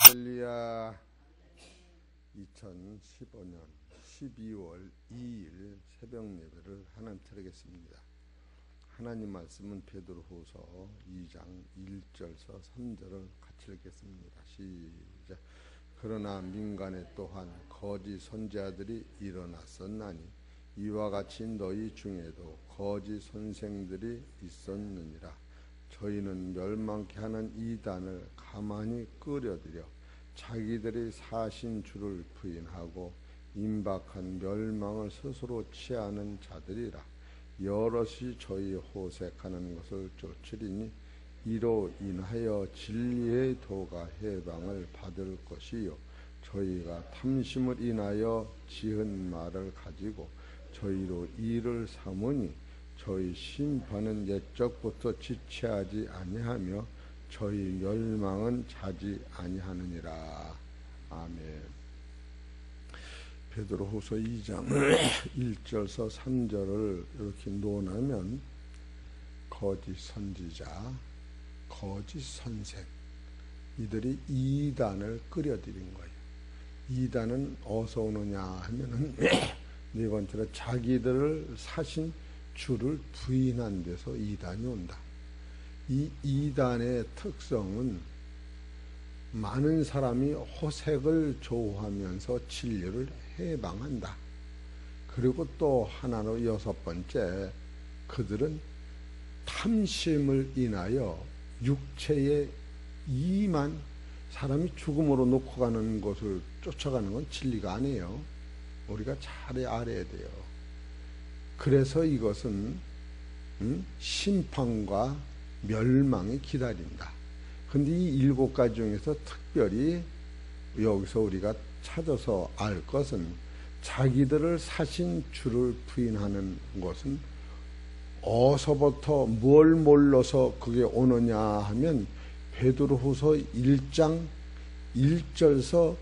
할렐루야. 2015년 12월 2일 새벽 예배를 하나님 드리겠습니다. 하나님 말씀은 베드로후서 2장 1절서 3절을 같이 읽겠습니다. 시작. 그러나 민간에 또한 거짓 선지자들이 일어났었나니 이와 같이 너희 중에도 거짓 선생들이 있었느니라. 저희는 멸망케 하는 이단을 가만히 끌어들여 자기들이 사신 주를 부인하고 임박한 멸망을 스스로 취하는 자들이라. 여럿이 저희 호색하는 것을 쫓으리니 이로 인하여 진리의 도가 해방을 받을 것이요 저희가 탐심을 인하여 지은 말을 가지고 저희로 일을 삼으니 저희 심판은 옛적부터 지체하지 아니하며 저희 멸망은 자지 아니하느니라. 아멘. 베드로후서 2장 1절서 3절을 이렇게 논하면 거짓 선지자, 거짓 선생, 이들이 이단을 끌어들인 거예요. 이단은 어디서 오느냐 하면은 네 번째로 자기들을 사신 주를 부인한 데서 이단이 온다. 이 이단의 특성은 많은 사람이 호색을 좋아하면서 진리를 해방한다. 그리고 또 하나로 여섯 번째, 그들은 탐심을 인하여 육체의 이만 사람이 죽음으로 놓고 가는 것을 쫓아가는 건 진리가 아니에요. 우리가 잘 알아야 돼요. 그래서 이것은 심판과 멸망이 기다린다. 근데 이 7가지 중에서 특별히 여기서 우리가 찾아서 알 것은 자기들을 사신 주를 부인하는 것은 어서부터 뭘 몰라서 그게 오느냐 하면 베드로후서 1장 1절서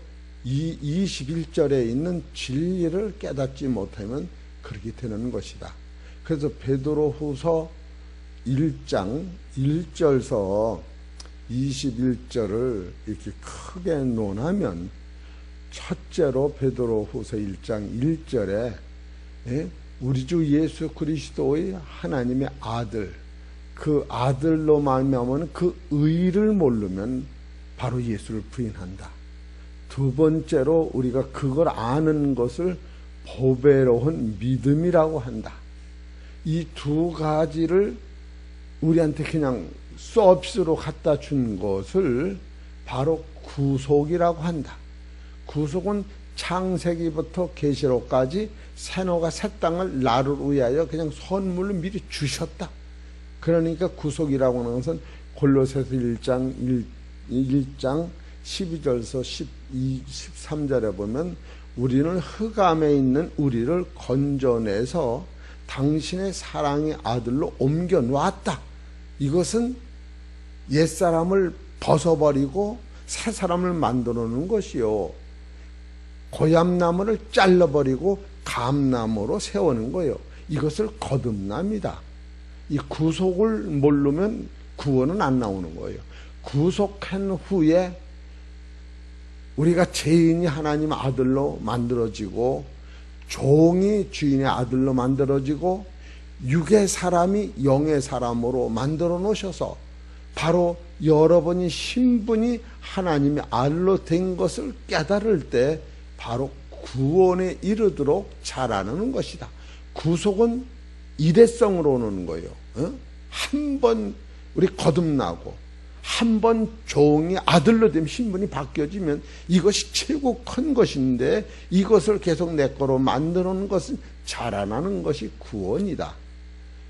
21절에 있는 진리를 깨닫지 못하면 그렇게 되는 것이다. 그래서 베드로후서 1장 1절서 21절을 이렇게 크게 논하면 첫째로 베드로후서 1장 1절에 우리 주 예수 그리스도의 하나님의 아들, 그 아들로 말미암아 그 의를 모르면 바로 예수를 부인한다. 두 번째로 우리가 그걸 아는 것을 보배로운 믿음이라고 한다. 이 두 가지를 우리한테 그냥 서비스로 갖다 준 것을 바로 구속이라고 한다. 구속은 창세기부터 계시록까지 세노가 새 땅을 나를 위하여 그냥 선물로 미리 주셨다. 그러니까 구속이라고 하는 것은 골로새서 1장 12절서 13절에 보면 우리는 흑암에 있는 우리를 건져내서 당신의 사랑의 아들로 옮겨 놨다. 이것은 옛사람을 벗어버리고 새 사람을 만들어 놓은 것이요. 고향나무를 잘라버리고 감나무로 세우는 거예요. 이것을 거듭납니다. 이 구속을 모르면 구원은 안 나오는 거예요. 구속한 후에 우리가 죄인이 하나님 아들로 만들어지고 종이 주인의 아들로 만들어지고 육의 사람이 영의 사람으로 만들어 놓으셔서 바로 여러분이 신분이 하나님의 아들로 된 것을 깨달을 때 바로 구원에 이르도록 자라나는 것이다. 구속은 일회성으로 오는 거예요. 한 번 우리 거듭나고 한 번 종이 아들로 되면 신분이 바뀌어지면 이것이 최고 큰 것인데 이것을 계속 내 거로 만들어 놓은 것은 자라나는 것이 구원이다.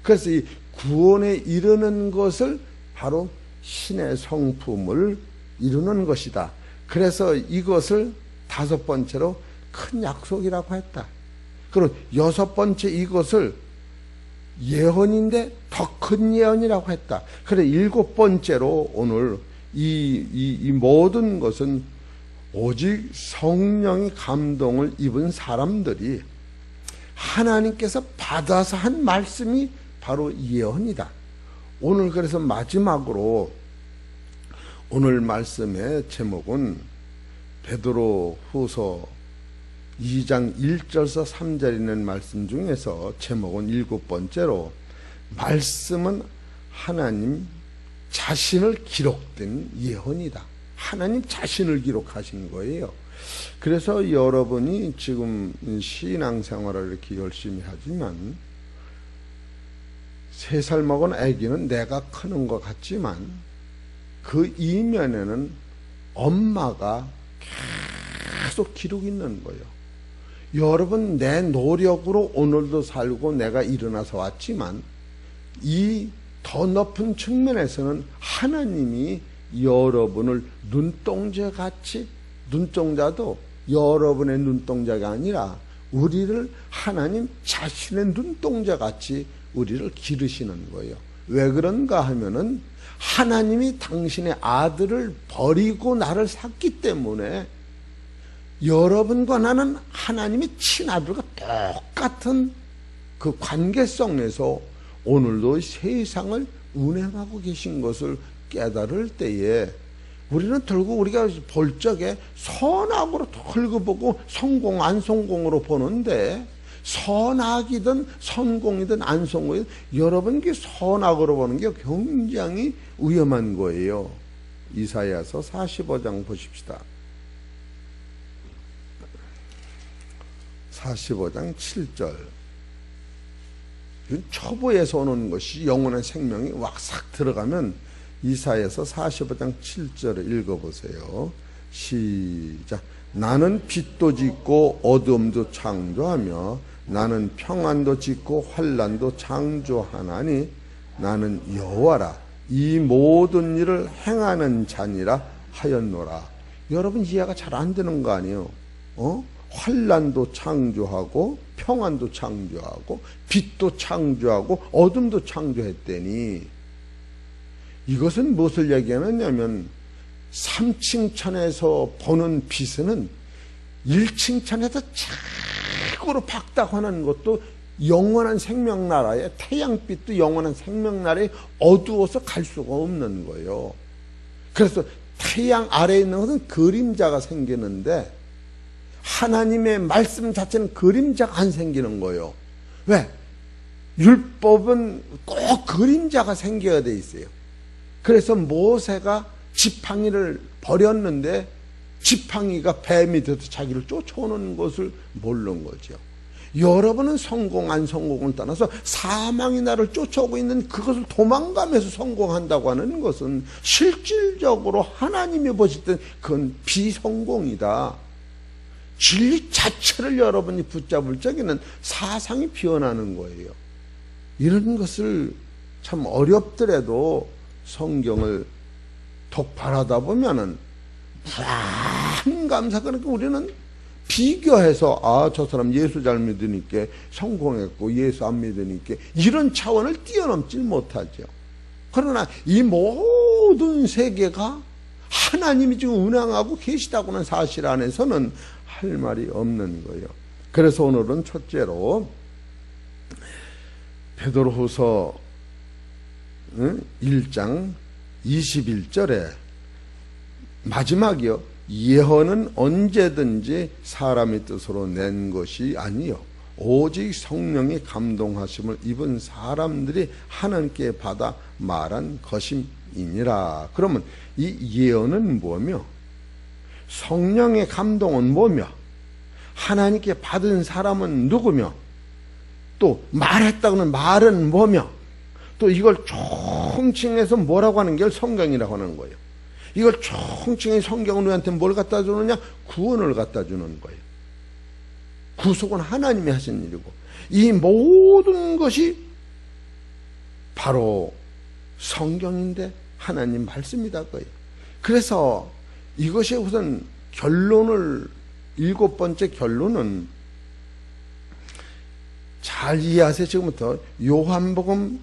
그래서 이 구원에 이르는 것을 바로 신의 성품을 이루는 것이다. 그래서 이것을 다섯 번째로 큰 약속이라고 했다. 그리고 여섯 번째 이것을 예언인데 더 큰 예언이라고 했다. 그래 일곱 번째로 오늘 이 모든 것은 오직 성령의 감동을 입은 사람들이 하나님께서 받아서 한 말씀이 바로 예언이다. 오늘 그래서 마지막으로 오늘 말씀의 제목은 베드로 후서 2장 1절서 3절 있는 말씀 중에서 제목은 7번째로 말씀은 하나님 자신을 기록된 예언이다. 하나님 자신을 기록하신 거예요. 그래서 여러분이 지금 신앙생활을 이렇게 열심히 하지만 3살 먹은 아기는 내가 크는 것 같지만 그 이면에는 엄마가 계속 기록이 있는 거예요. 여러분, 내 노력으로 오늘도 살고 내가 일어나서 왔지만 이 더 높은 측면에서는 하나님이 여러분을 눈동자같이, 눈동자도 여러분의 눈동자가 아니라 우리를 하나님 자신의 눈동자같이 우리를 기르시는 거예요. 왜 그런가 하면은 하나님이 당신의 아들을 버리고 나를 샀기 때문에 여러분과 나는 하나님의 친아들과 똑같은 그 관계성에서 오늘도 세상을 운행하고 계신 것을 깨달을 때에 우리는 결국 우리가 볼 적에 선악으로 헐거보고 성공 안 성공으로 보는데 선악이든 성공이든 안 성공이든 여러분께 선악으로 보는 게 굉장히 위험한 거예요. 이사야서 45장 보십시다. 45장 7절. 초보에서 오는 것이 영원한 생명이 왁싹 들어가면 이사야서 45장 7절을 읽어보세요. 시작. 나는 빛도 짓고 어둠도 창조하며 나는 평안도 짓고 환난도 창조하나니 나는 여호와라. 이 모든 일을 행하는 자니라 하였노라. 여러분 이해가 잘 안 되는 거 아니에요? 환난도 창조하고 평안도 창조하고 빛도 창조하고 어둠도 창조했더니 이것은 무엇을 얘기하느냐면 3층천에서 보는 빛은 1층천에서 최고로 박다하는 것도 영원한 생명나라에 태양빛도 영원한 생명나라에 어두워서 갈 수가 없는 거예요. 그래서 태양 아래에 있는 것은 그림자가 생기는데 하나님의 말씀 자체는 그림자가 안 생기는 거예요. 왜? 율법은 꼭 그림자가 생겨야 돼 있어요. 그래서 모세가 지팡이를 버렸는데 지팡이가 뱀이 돼서 자기를 쫓아오는 것을 모르는 거죠. 여러분은 성공 안 성공을 떠나서 사망이 나를 쫓아오고 있는 그것을 도망가면서 성공한다고 하는 것은 실질적으로 하나님이 보실 때 그건 비성공이다. 진리 자체를 여러분이 붙잡을 적에는 사상이 변하는 거예요. 이런 것을 참 어렵더라도 성경을 독발하다 보면은 불안감사. 그러니까 우리는 비교해서 저 사람 예수 잘 믿으니까 성공했고 예수 안 믿으니까 이런 차원을 뛰어넘지 못하죠. 그러나 이 모든 세계가 하나님이 지금 운항하고 계시다고는 사실 안에서는 할 말이 없는 거예요. 그래서 오늘은 첫째로 베드로후서 1장 21절에 마지막이요. 예언은 언제든지 사람의 뜻으로 낸 것이 아니요 오직 성령의 감동하심을 입은 사람들이 하나님께 받아 말한 것임이니라. 그러면 이 예언은 뭐며 성령의 감동은 뭐며 하나님께 받은 사람은 누구며 또 말했다고는 말은 뭐며 또 이걸 총칭해서 뭐라고 하는 게 성경이라고 하는 거예요. 이걸 총칭해 성경은 우리한테 뭘 갖다 주느냐? 구원을 갖다 주는 거예요. 구속은 하나님이 하신 일이고 이 모든 것이 바로 성경인데 하나님 말씀이다 거예요. 그래서 이것이 우선 결론을 7번째 결론은 잘 이해하세요. 지금부터 요한복음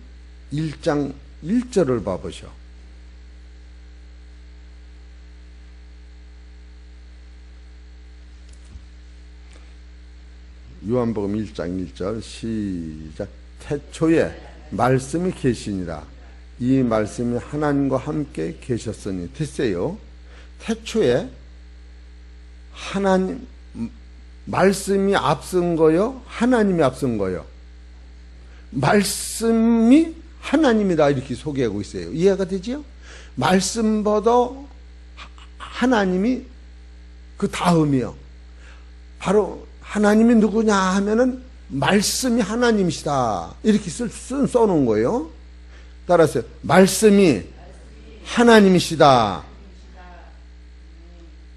1장 1절을 봐보셔. 요한복음 1장 1절 시작. 태초에 말씀이 계시니라. 이 말씀이 하나님과 함께 계셨으니. 됐어요. 태초에 하나님, 말씀이 앞선 거요? 하나님이 앞선 거요? 말씀이 하나님이다 이렇게 소개하고 있어요. 이해가 되지요? 말씀보다 하나님이 그 다음이요. 바로 하나님이 누구냐 하면은 말씀이 하나님이시다 이렇게 써놓은 거예요. 따라서 말씀이 하나님이시다.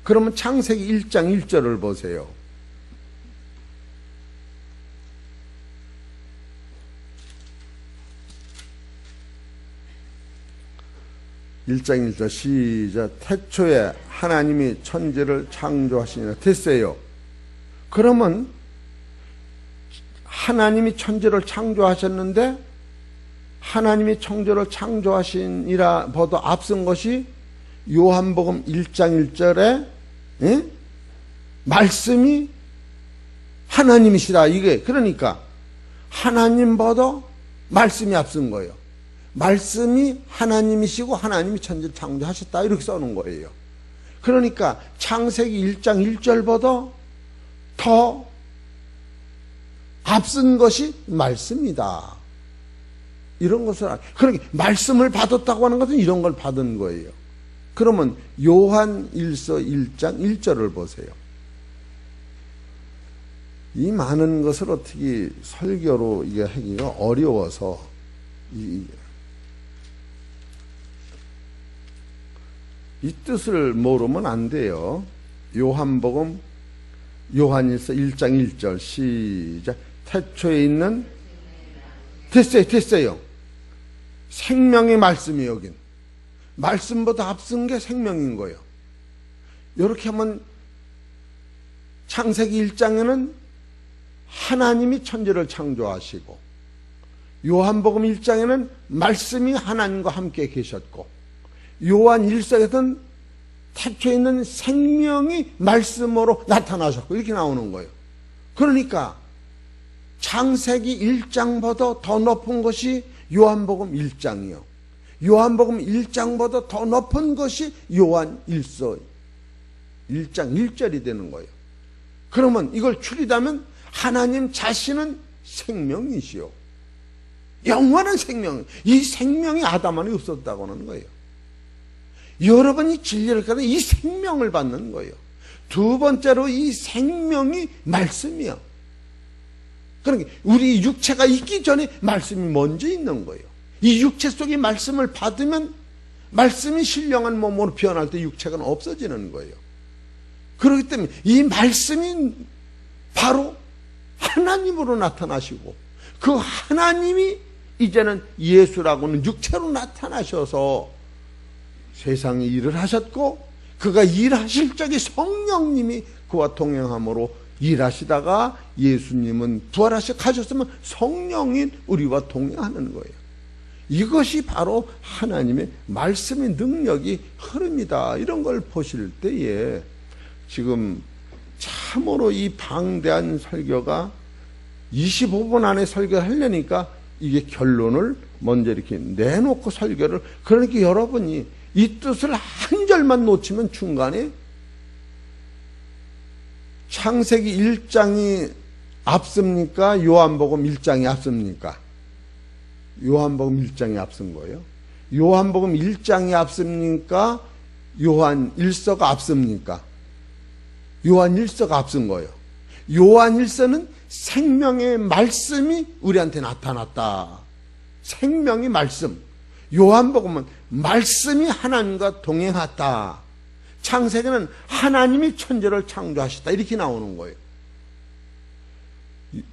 그러면 창세기 1장 1절을 보세요. 1장 1절 시작. 태초에 하나님이 천지를 창조하시니라. 됐어요. 그러면 하나님이 천지를 창조하셨는데 하나님이 천지를 창조하시니라 보다 앞선 것이 요한복음 1장 1절에 말씀이 하나님이시다. 이게 그러니까 하나님보다 말씀이 앞선 거예요. 말씀이 하나님이시고 하나님이 천지를 창조하셨다 이렇게 써놓은 거예요. 그러니까 창세기 1장 1절보다 더 앞선 것이 말씀이다. 이런 것을 그러니까 말씀을 받았다고 하는 것은 이런 걸 받은 거예요. 그러면 요한 1서 1장 1절을 보세요. 이 많은 것을 어떻게 설교로 이게 하기가 어려워서 이 뜻을 모르면 안 돼요. 요한복음 요한일서 1장 1절 시작. 태초에 있는 됐어요. 생명의 말씀이 여긴 말씀보다 앞선 게 생명인 거예요. 이렇게 하면 창세기 1장에는 하나님이 천지를 창조하시고 요한복음 1장에는 말씀이 하나님과 함께 계셨고 요한 1서에서는 태초에 있는 생명이 말씀으로 나타나셨고 이렇게 나오는 거예요. 그러니까 창세기 1장보다 더 높은 것이 요한복음 1장이요. 요한복음 1장보다 더 높은 것이 요한 1서 1장 1절이 되는 거예요. 그러면 이걸 추리다면 하나님 자신은 생명이시요. 영원한 생명. 이 생명이 아담 안에 없었다고 하는 거예요. 여러분이 진리를 가는 이 생명을 받는 거예요. 두 번째로 이 생명이 말씀이요. 그러니까 우리 육체가 있기 전에 말씀이 먼저 있는 거예요. 이 육체 속에 말씀을 받으면 말씀이 신령한 몸으로 변할 때 육체가 없어지는 거예요. 그렇기 때문에 이 말씀이 바로 하나님으로 나타나시고 그 하나님이 이제는 예수라고는 육체로 나타나셔서 세상에 일을 하셨고 그가 일하실 적에 성령님이 그와 동행함으로 일하시다가 예수님은 부활하셔 가셨으면 성령인 우리와 동행하는 거예요. 이것이 바로 하나님의 말씀의 능력이 흐릅니다. 이런 걸 보실 때에 지금 참으로 이 방대한 설교가 25분 안에 설교를 하려니까 이게 결론을 먼저 이렇게 내놓고 설교를 그러니까 여러분이 이 뜻을 한 절만 놓치면 중간에 창세기 1장이 앞섭니까? 요한복음 1장이 앞섭니까? 요한복음 1장이 앞선 거예요. 요한복음 1장이 앞섭니까? 요한 1서가 앞섭니까? 요한 1서가 앞선 거예요. 요한 1서는 생명의 말씀이 우리한테 나타났다. 생명의 말씀. 요한복음은 말씀이 하나님과 동행했다. 창세기는 하나님이 천지를 창조하셨다. 이렇게 나오는 거예요.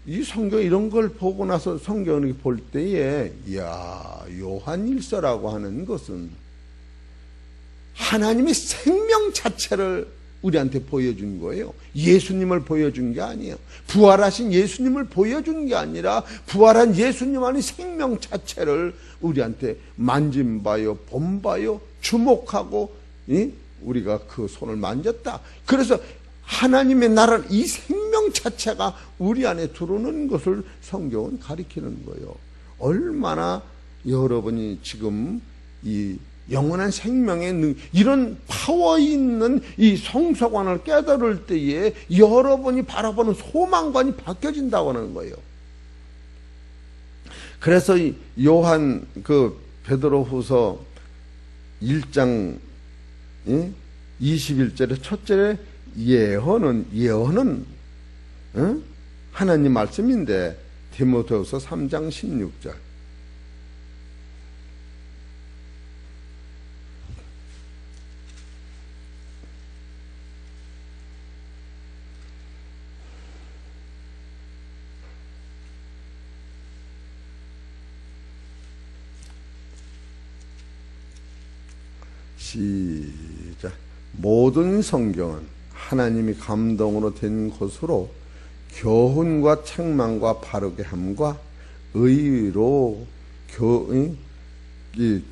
이 성경 이런 걸 보고 나서 성경을 볼 때에 이야 요한 1서라고 하는 것은 하나님의 생명 자체를 우리한테 보여준 거예요. 예수님을 보여준 게 아니에요. 부활하신 예수님을 보여준 게 아니라 부활한 예수님 안의 생명 자체를 우리한테 만진바요, 본바요, 주목하고 우리가 그 손을 만졌다. 그래서 하나님의 나라를 이 생명 자체가 우리 안에 들어오는 것을 성경은 가리키는 거예요. 얼마나 여러분이 지금 이 영원한 생명의 이런 파워 있는 이 성서관을 깨달을 때에 여러분이 바라보는 소망관이 바뀌어진다고 하는 거예요. 그래서 요한 베드로후서 1장 21절의 첫 절에 예언은 하나님 말씀인데 디모데후서 3장 16절 시작. 모든 성경은 하나님이 감동으로 된 것으로 교훈과 책망과 바르게 함과 의로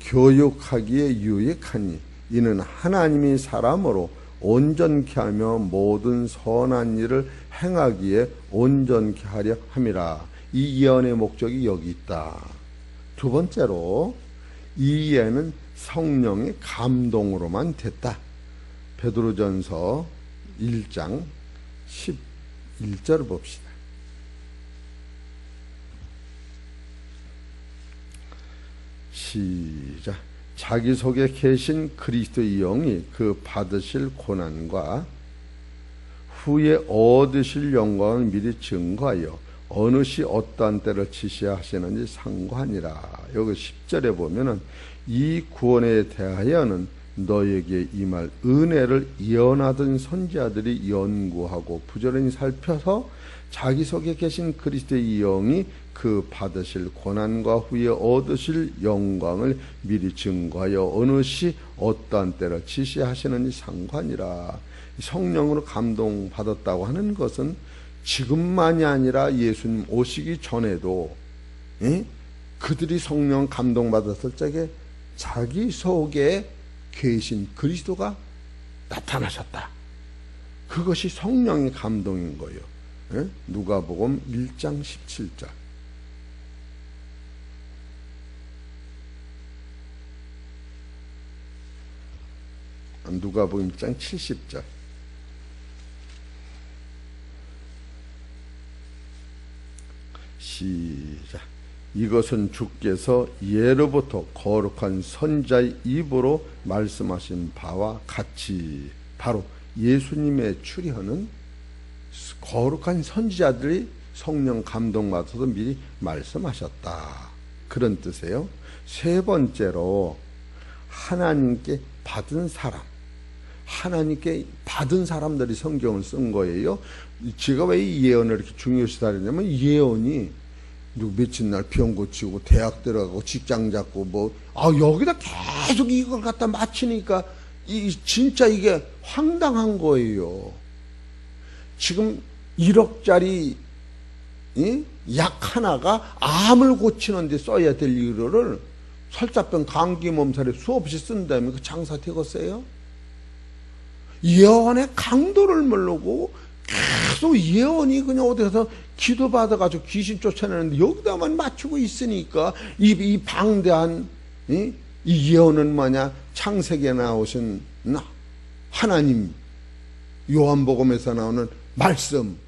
교육하기에 유익하니 이는 하나님이 사람으로 온전케 하며 모든 선한 일을 행하기에 온전케 하려 함이라. 이 예언의 목적이 여기 있다. 두 번째로 이 예언은 성령의 감동으로만 됐다. 베드로전서 1장 11절을 봅시다. 시작. 자기 속에 계신 그리스도의 영이 그 받으실 고난과 후에 얻으실 영광을 미리 증거하여 어느 시 어떠한 때를 지시하시는지 상관이라. 여기 10절에 보면은 이 구원에 대하여는 너에게 임할 은혜를 예언하던 선지자들이 연구하고 부지런히 살펴서 자기 속에 계신 그리스도의 영이 그 받으실 고난과 후에 얻으실 영광을 미리 증거하여 어느 시 어떠한 때를 지시하시는지 상관이라. 성령으로 감동받았다고 하는 것은 지금만이 아니라 예수님 오시기 전에도 그들이 성령 감동받았을 적에 자기 속에 계신 그리스도가 나타나셨다. 그것이 성령의 감동인 거예요. 누가복음 1장 17절. 누가복음 1장 70절. 시작. 이것은 주께서 예로부터 거룩한 선자의 입으로 말씀하신 바와 같이, 바로 예수님의 출현은 거룩한 선지자들이 성령 감동받아서 미리 말씀하셨다. 그런 뜻이에요. 세 번째로 하나님께 받은 사람, 하나님께 받은 사람들이 성경을 쓴 거예요. 제가 왜 이 예언을 이렇게 중요시 다루냐면, 예언이 며칠 날 병 고치고 대학 들어가고 직장 잡고 여기다 계속 이걸 갖다 맞히니까 진짜 이게 황당한 거예요. 지금 1억짜리 약 하나가 암을 고치는데 써야 될 이거를 설사병 감기 몸살에 수없이 쓴다면 그 장사 되겠어요? 예언의 강도를 모르고 계속 예언이 그냥 어디서 기도 받아가지고 귀신 쫓아내는데 여기다만 맞추고 있으니까 이 방대한 이 예언은 뭐냐? 창세기에 나오신 하나님, 요한복음에서 나오는 말씀,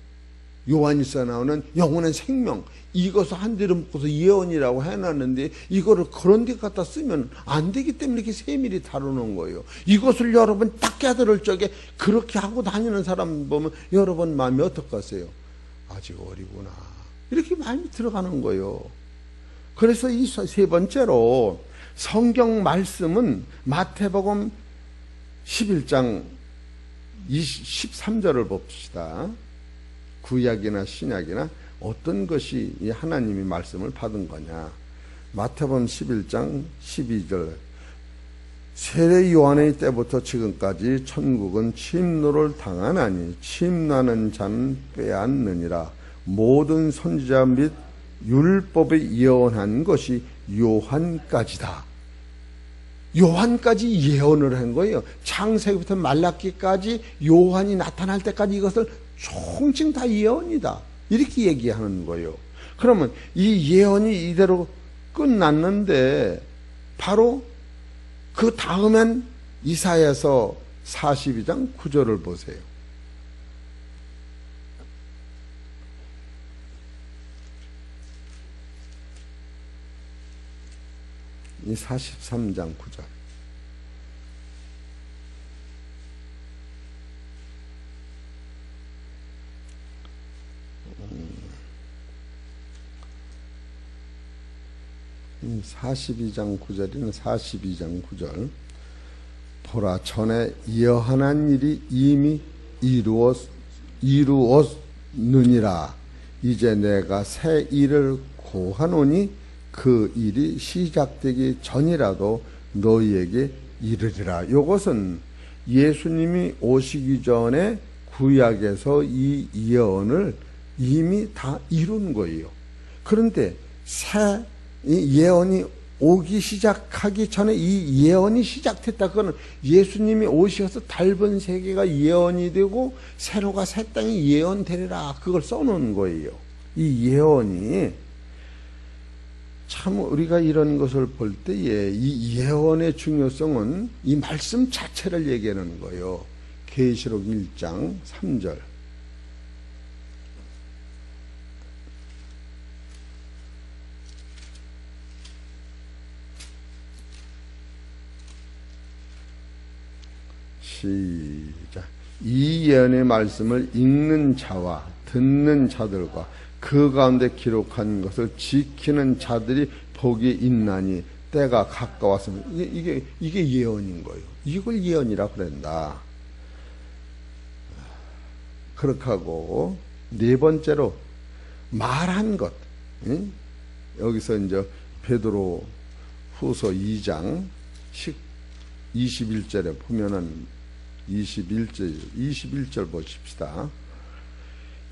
요한일서 나오는 영원한 생명, 이것을 한 대로 묶어서 예언이라고 해놨는데 이거를 그런 데 갖다 쓰면 안 되기 때문에 이렇게 세밀히 다루는 거예요. 이것을 여러분 딱 깨달을 적에 그렇게 하고 다니는 사람 보면 여러분 마음이 어떡하세요? 아직 어리구나, 이렇게 마음이 들어가는 거예요. 그래서 이 세 번째로 성경 말씀은 마태복음 11장 13절을 봅시다. 구약이나 신약이나 어떤 것이 이 하나님이 말씀을 받은 거냐. 마태복음 11장 12절. 세례 요한의 때부터 지금까지 천국은 침노를 당하나니 침나는 자는 빼앗느니라. 모든 선지자 및 율법에 예언한 것이 요한까지다. 요한까지 예언을 한 거예요. 창세기부터 말라기까지 요한이 나타날 때까지 이것을 총칭 다 예언이다, 이렇게 얘기하는 거예요. 그러면 이 예언이 이대로 끝났는데 바로 그 다음엔 이사야서 42장 9절을 보세요. 이 43장 9절. 이 42장 9절이는 42장 9절. 보라, 전에 예언한 일이 이미 이루었느니라. 이제 내가 새 일을 고하노니 그 일이 시작되기 전이라도 너희에게 이르리라. 이것은 예수님이 오시기 전에 구약에서 이 예언을 이미 다 이룬 거예요. 그런데 새 예언이 오기 시작하기 전에 이 예언이 시작됐다. 그거는 예수님이 오셔서 닮은 세계가 예언이 되고 세로가 새 땅이 예언되리라. 그걸 써놓은 거예요. 이 예언이 참 우리가 이런 것을 볼 때에 이 예언의 중요성은 이 말씀 자체를 얘기하는 거예요. 계시록 1장 3절. 시작. 이 예언의 말씀을 읽는 자와 듣는 자들과 그 가운데 기록한 것을 지키는 자들이 복이 있나니 때가 가까웠습니다. 이게 예언인 거예요. 이걸 예언이라 그런다. 그렇게 하고 네 번째로 말한 것. 여기서 이제 베드로 후서 2장 21절에 보면은 21절 보십시다.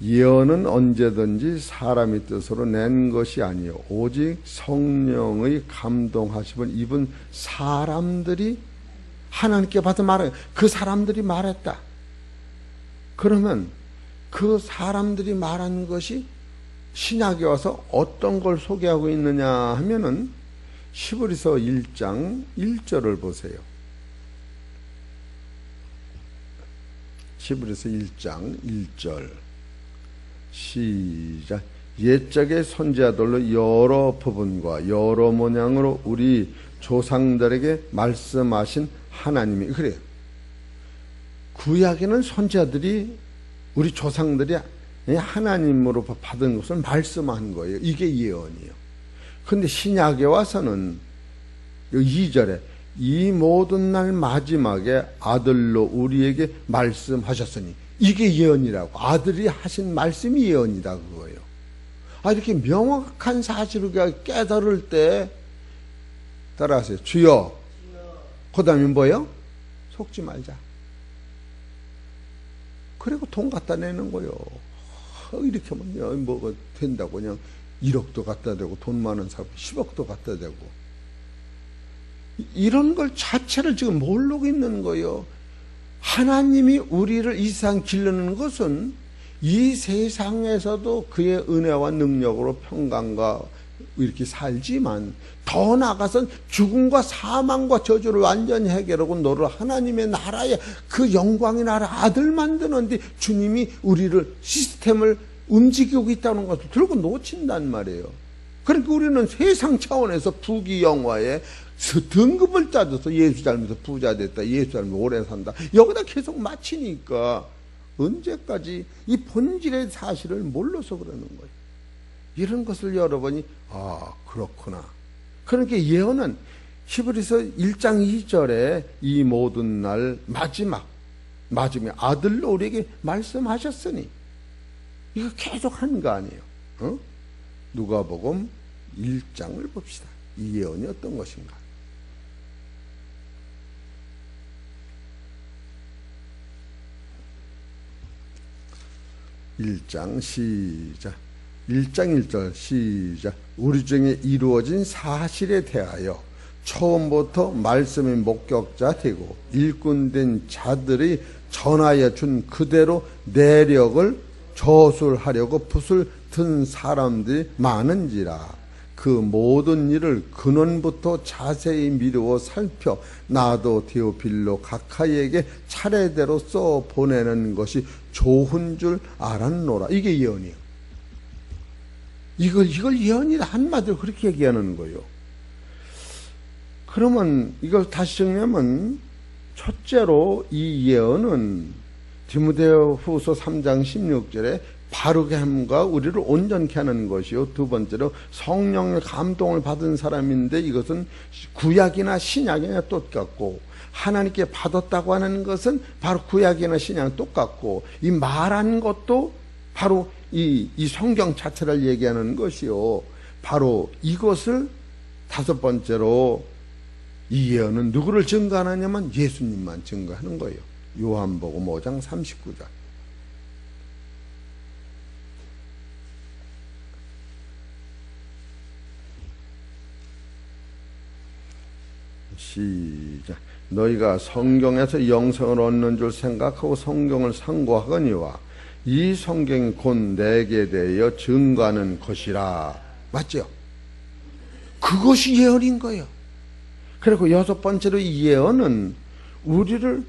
예언은 언제든지 사람의 뜻으로 낸 것이 아니요 오직 성령의 감동하심을 입은 사람들이 하나님께 받은 말을 그 사람들이 말했다. 그러면 그 사람들이 말한 것이 신약에 와서 어떤 걸 소개하고 있느냐 하면은 히브리서 1장 1절을 보세요. 히브리서 1장 1절 시작. 옛적의 선지자들로 여러 부분과 여러 모양으로 우리 조상들에게 말씀하신 하나님이 그래요. 구약에는 선지자들이 우리 조상들이 하나님으로 받은 것을 말씀한 거예요. 이게 예언이에요. 그런데 신약에 와서는 2절에 이 모든 날 마지막에 아들로 우리에게 말씀하셨으니 이게 예언이라고. 아들이 하신 말씀이 예언이다 그거예요. 이렇게 명확한 사실을 깨달을 때 따라하세요. 주여. 그 다음에 뭐예요? 속지 말자. 그리고 돈 갖다 내는 거예요. 이렇게 하면 뭐가 된다고 그냥 1억도 갖다 대고 돈 많은 사람 10억도 갖다 대고 이런 걸 자체를 지금 모르고 있는 거예요. 하나님이 우리를 이 세상 기르는 것은 이 세상에서도 그의 은혜와 능력으로 평강과 이렇게 살지만 더 나아가선 죽음과 사망과 저주를 완전히 해결하고 너를 하나님의 나라에 그 영광의 나라 아들 만드는데 주님이 우리를 시스템을 움직이고 있다는 것을 들고 놓친단 말이에요. 그러니까 우리는 세상 차원에서 부귀영화에 등급을 따져서 예수 닮아서 부자 됐다, 예수 닮아서 오래 산다, 여기다 계속 맞히니까 언제까지 이 본질의 사실을 몰라서 그러는 거예요. 이런 것을 여러분이 그렇구나. 그러니까 예언은 히브리서 1장 2절에 이 모든 날 마지막에 아들로 우리에게 말씀하셨으니 이거 계속 한 거 아니에요. 누가복음 1장을 봅시다. 이 예언이 어떤 것인가. (1장) 시작. 1장 1절 시작. 우리 중에 이루어진 사실에 대하여 처음부터 말씀의 목격자 되고 일꾼된 자들이 전하여 준 그대로 내력을 저술하려고 붓을 든 사람들이 많은지라. 그 모든 일을 근원부터 자세히 미루어 살펴 나도 데오필로 각하에게 차례대로 써 보내는 것이 좋은 줄 알았노라. 이게 예언이에요. 이걸 예언이라 한마디로 그렇게 얘기하는 거예요. 그러면 이걸 다시 정리하면, 첫째로 이 예언은 디모데후서 3장 16절에 바르게 함과 우리를 온전케 하는 것이요, 두 번째로 성령의 감동을 받은 사람인데 이것은 구약이나 신약이나 똑같고, 하나님께 받았다고 하는 것은 바로 구약이나 신약 똑같고, 이 말한 것도 바로 이 성경 자체를 얘기하는 것이요, 바로 이것을 다섯 번째로 이 예언은 누구를 증거하느냐면 예수님만 증거하는 거예요. 요한복음 5장 39절. 시작. 너희가 성경에서 영생을 얻는 줄 생각하고 성경을 상고하거니와 이 성경이 곧 내게 대하여 증거하는 것이라. 맞죠? 그것이 예언인 거예요. 그리고 여섯 번째로 이 예언은 우리를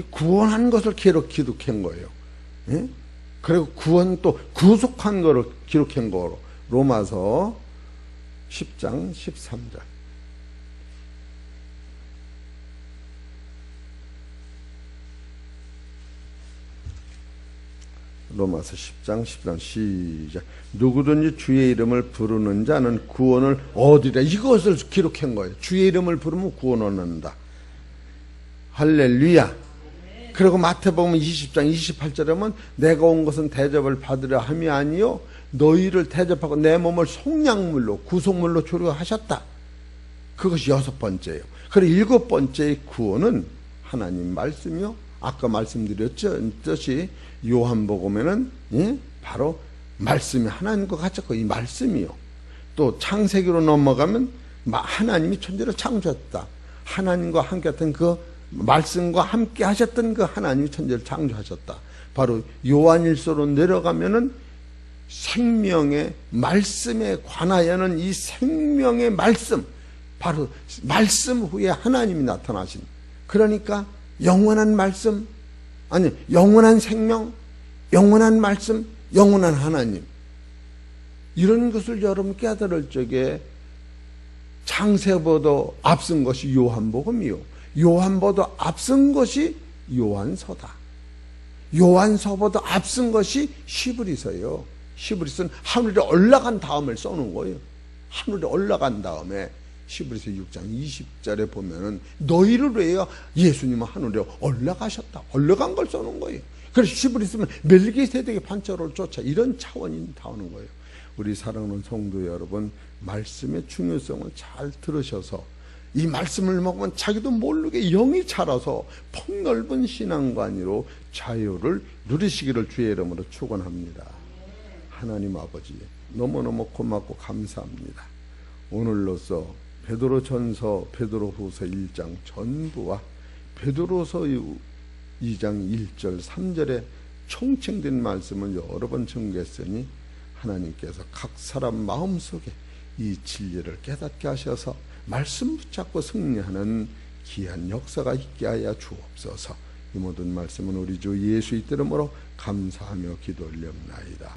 구원한 것을 기록한 거예요. 예? 그리고 구원 또 구속한 것을 기록한 거로 로마서 10장 13절. 로마서 10장 13절 시작. 누구든지 주의 이름을 부르는 자는 구원을 얻으리라. 이것을 기록한 거예요. 주의 이름을 부르면 구원을 얻는다. 할렐루야. 그리고 마태복음 20장 28절에 보면 내가 온 것은 대접을 받으려 함이 아니요 너희를 대접하고 내 몸을 속량물로 구속물로 주려하셨다. 그것이 여섯 번째예요. 그리고 일곱 번째의 구원은 하나님 말씀이요, 아까 말씀드렸듯이 요한복음에는 바로 말씀이 하나님과 같았고 이 말씀이요. 또 창세기로 넘어가면 하나님이 천지를 창조했다. 하나님과 함께했던 그 말씀과 함께 하셨던 그 하나님이 천지를 창조하셨다. 바로 요한일서로 내려가면은 생명의 말씀에 관하여는 이 생명의 말씀, 바로 말씀 후에 하나님이 나타나신, 그러니까 영원한 말씀, 아니 영원한 생명, 영원한 말씀, 영원한 하나님, 이런 것을 여러분 깨달을 적에 창세보다 앞선 것이 요한복음이요, 요한보다 앞선 것이 요한서다. 요한서보다 앞선 것이 히브리서예요. 히브리서는 하늘에 올라간 다음을 써놓은 거예요. 하늘에 올라간 다음에 히브리서 6장 20절에 보면은 너희를 위하여 예수님은 하늘에 올라가셨다. 올라간 걸 써놓은 거예요. 그래서 히브리서는 멜기세덱의 판처를 쫓아, 이런 차원이 나오는 거예요. 우리 사랑하는 성도 여러분, 말씀의 중요성을 잘 들으셔서 이 말씀을 먹으면 자기도 모르게 영이 차려서 폭넓은 신앙관으로 자유를 누리시기를 주의 이름으로 축원합니다. 하나님 아버지, 너무너무 고맙고 감사합니다. 오늘로써 베드로전서, 베드로후서 1장 전부와 베드로서 2장 1절 3절에 총칭된 말씀을 여러 번 전개했으니 하나님께서 각 사람 마음속에 이 진리를 깨닫게 하셔서 말씀 붙잡고 승리하는 귀한 역사가 있게 하여 주옵소서. 이 모든 말씀은 우리 주 예수의 이름으로 감사하며 기도 올려옵나이다.